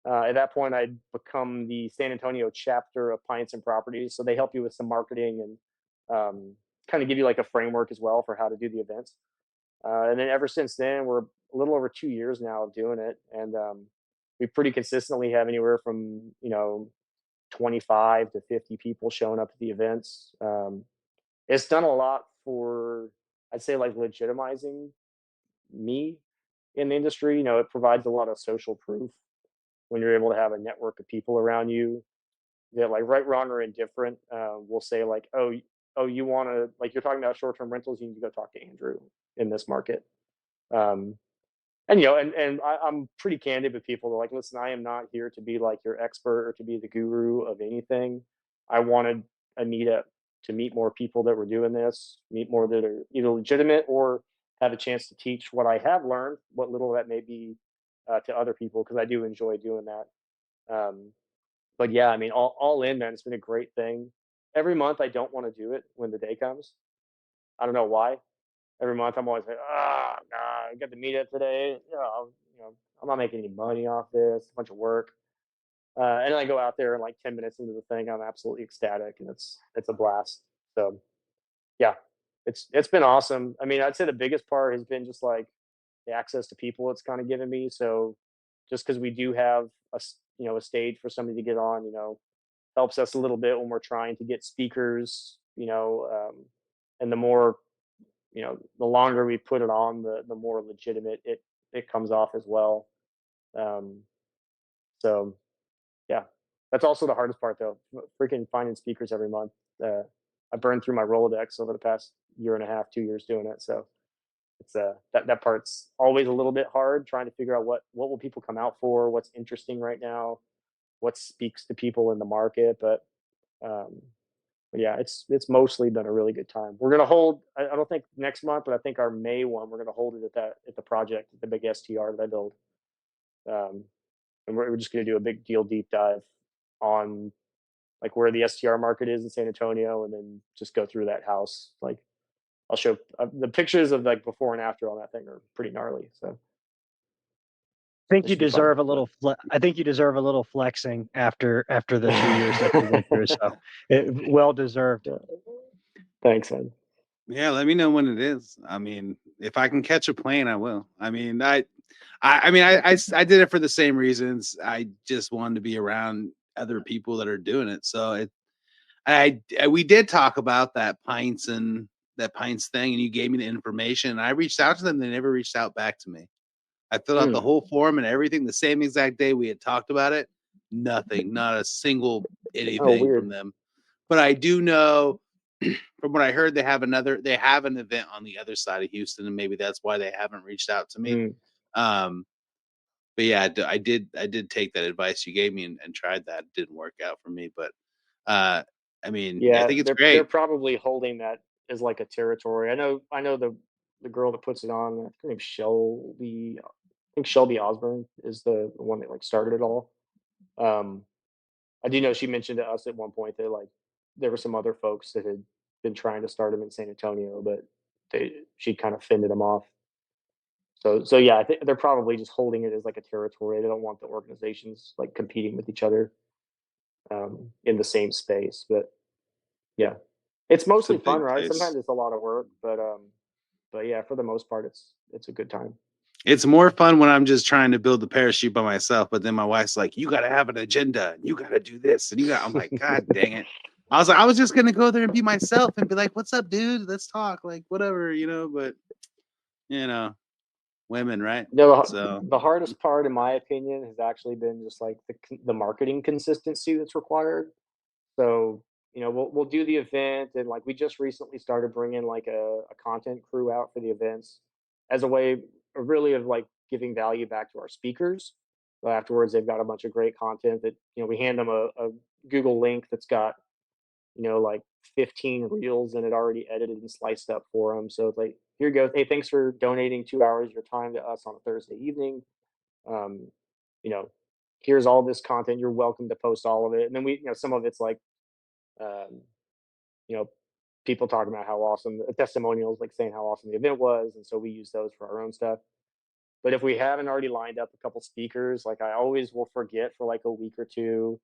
At that point, I'd become the San Antonio chapter of Pints and Properties. So they help you with some marketing and kind of give you like a framework as well for how to do the events. And then ever since then, we're a little over 2 years now of doing it. And we pretty consistently have anywhere from, 25 to 50 people showing up at the events. It's done a lot for, I'd say, like legitimizing me in the industry. It provides a lot of social proof when you're able to have a network of people around you that, like, right, wrong, or indifferent, will say like, oh, you want to, like, you're talking about short-term rentals, you need to go talk to Andrew in this market. Um, and I'm pretty candid with people. They're like, listen, I am not here to be like your expert or to be the guru of anything. I wanted a meetup to meet more people that were doing this, meet more that are either legitimate or have a chance to teach what I have learned, what little that may be, to other people, because I do enjoy doing that. But yeah, I mean, all in, man, it's been a great thing. Every month, I don't want to do it when the day comes. I don't know why. Every month, I'm always like, nah, I got the meetup today. I'm not making any money off this. A bunch of work. And then I go out there, and like 10 minutes into the thing, I'm absolutely ecstatic, and it's a blast. So yeah, it's been awesome. I mean, I'd say the biggest part has been just like the access to people it's kind of given me. So just because we do have a stage for somebody to get on, helps us a little bit when we're trying to get speakers. And the more, the longer we put it on, the more legitimate it comes off as well. Um, so yeah, that's also the hardest part though. Freaking finding speakers every month. I burned through my Rolodex over the past year and a half, 2 years doing it. So it's that part's always a little bit hard, trying to figure out what will people come out for, what's interesting right now, what speaks to people in the market. Um, but yeah, it's mostly been a really good time. We're gonna hold. I don't think next month, but I think our May one, we're gonna hold it at the project, the big STR that I build. Um, and we're just gonna do a big deal deep dive on like where the STR market is in San Antonio, and then just go through that house. Like, I'll show the pictures of like before and after on that thing are pretty gnarly. So I think it you should be fun. deserve a little. I think you deserve a little flexing after the 2 years that you went through. So, well deserved. Thanks, man. Yeah, let me know when it is. I mean, if I can catch a plane, I will. I mean, I did it for the same reasons. I just wanted to be around other people that are doing it. So we did talk about that pints thing, and you gave me the information. And I reached out to them. They never reached out back to me. I filled out the whole form and everything the same exact day we had talked about it. Nothing, not a single anything from them. But I do know from what I heard, they have an event on the other side of Houston, and maybe that's why they haven't reached out to me. But yeah, I did take that advice you gave me and tried that. It didn't work out for me, but I mean, yeah, I think it's they're great. probably holding that as like a territory. I know the girl that puts it on. Her name's Shelby. think Shelby Osborne is the one that like started it all. Um, I do know she mentioned to us at one point that like there were some other folks that had been trying to start them in San Antonio, but she kind of fended them off. So yeah, I think they're probably just holding it as like a territory. They don't want the organizations like competing with each other in the same space. But yeah, it's It's a mostly fun, big right? place. Sometimes it's a lot of work, but yeah, for the most part, it's a good time. It's more fun when I'm just trying to build the parachute by myself, but then my wife's like, "You got to have an agenda. You got to do this." And I'm like, "God dang it." I was like, I was just going to go there and be myself and be like, "What's up, dude? Let's talk." Like, whatever, but you know, women, right? So, The hardest part, in my opinion, has actually been just like the marketing consistency that's required. So, we'll do the event, and like we just recently started bringing like a content crew out for the events as a way really of like giving value back to our speakers. So afterwards, they've got a bunch of great content that we hand them a Google link that's got like 15 reels in it already edited and sliced up for them. So it's like, here you go. Hey, thanks for donating 2 hours of your time to us on a Thursday evening. Um, you know, here's all this content. You're welcome to post all of it. And then some of it's like, um, you know, people talking about how awesome testimonials, like saying how awesome the event was. And so we use those for our own stuff. But if we haven't already lined up a couple speakers, like I always will forget for like a week or two.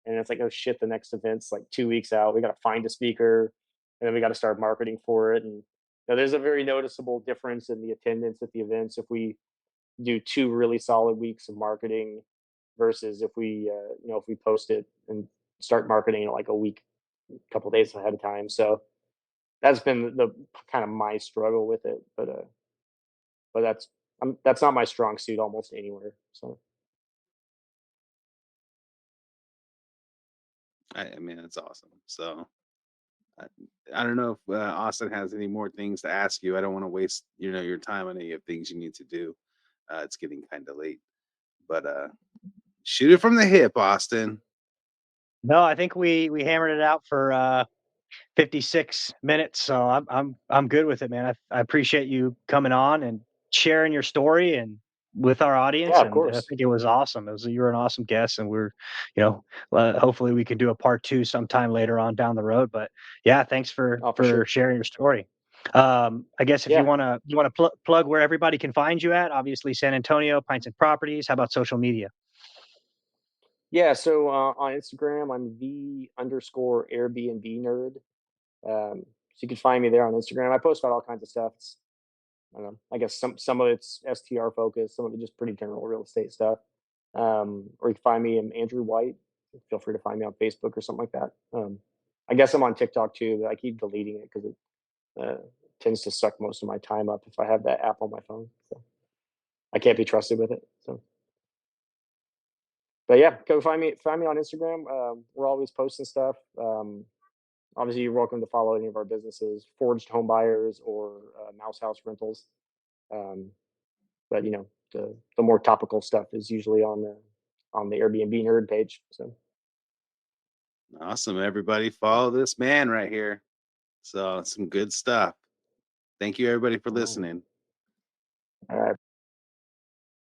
And it's like, oh shit, the next event's like 2 weeks out. We got to find a speaker and then we got to start marketing for it. And there's a very noticeable difference in the attendance at the events if we do 2 really solid weeks of marketing versus if we post it and start marketing like a week, a couple days ahead of time. So that's been the kind of my struggle with it. But that's not my strong suit almost anywhere. So I mean, it's awesome. So, I, I don't know if Austin has any more things to ask you. I don't want to waste, your time on any of things you need to do. It's getting kind of late, but shoot it from the hip, Austin. No, I think we hammered it out for 56 minutes, so I'm good with it, man. I appreciate you coming on and sharing your story and with our audience, yeah, of and I course. think it was awesome. You were an awesome guest, and you know, hopefully we can do a part two sometime later on down the road. But yeah, thanks for Oh, for sure. sharing your story. I guess if Yeah. you wanna plug where everybody can find you at, obviously San Antonio, Pints and Properties. How about social media? Yeah. So on Instagram, I'm the_Airbnb nerd. So you can find me there on Instagram. I post about all kinds of stuff. I don't know. I guess some of it's STR focused, some of it just pretty general real estate stuff. Or you can find me in Andrew White. Feel free to find me on Facebook or something like that. I guess I'm on TikTok too, but I keep deleting it because it tends to suck most of my time up if I have that app on my phone. So I can't be trusted with it. So, but yeah, go find me on Instagram. We're always posting stuff. Obviously, you're welcome to follow any of our businesses, Forged Home Buyers or Mouse House Rentals. Um, but the more topical stuff is usually on the Airbnb nerd page. So Awesome, everybody. Follow this man right here. So, some good stuff. Thank you, everybody, for all listening. right.